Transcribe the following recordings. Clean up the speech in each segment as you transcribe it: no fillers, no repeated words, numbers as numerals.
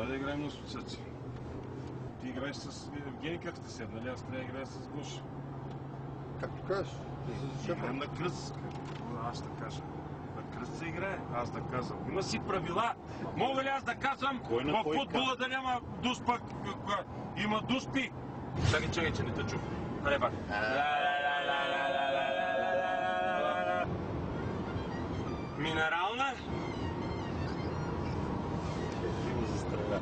Давай да играем на асоциация. Ти играеш с Евгений, как сте седнали, аз трябва да играя с Гоша. Както кажеш. Играем на кръст. Аз ще кажа. На кръст се играе. Аз да казвам. Има си правила. Мога ли аз да казвам в футбола да няма дуспа? Има дуспи. Чакай, че не те чух. Аре, бак. Минерална? Има за стреля.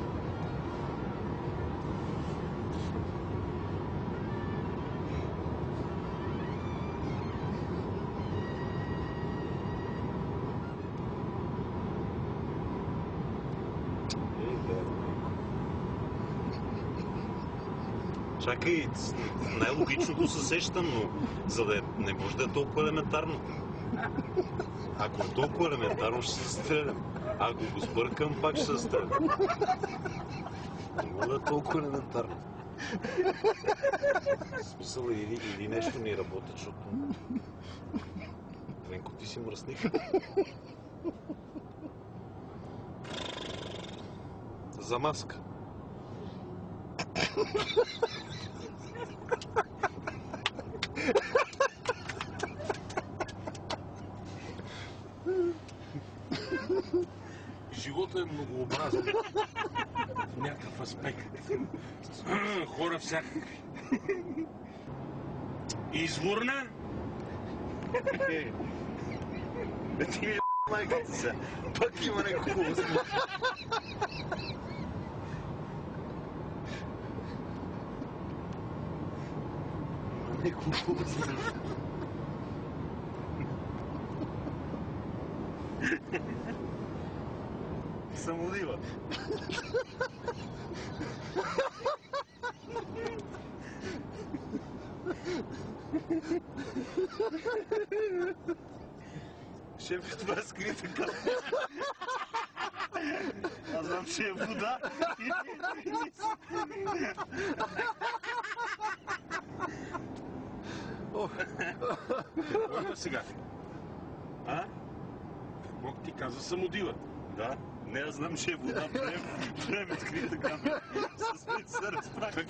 Чакай, най-логичното се сещам, но за да не може да е толкова елементарно. Ако е толкова елементарно, ще се стрелям. Ако го сбъркам, пак ще се стрелям. Не може да е толкова елементарно. В смисъл или нещо не работи, защото... Венко, ти си мръсник. За маска. Живота е многообразен. В някакъв аспект. Хора всякакви. Изворна? Ти ми майката сега. Пак има някакво хубаво. Някакво хубаво. Самодива. Шеф, това е скрита камера. Аз знам, че е вода. Какво има сега? А? Какво ти каза самодива? Да. Не, аз знам, че е вода. Време скрита камера. С мен се разправя.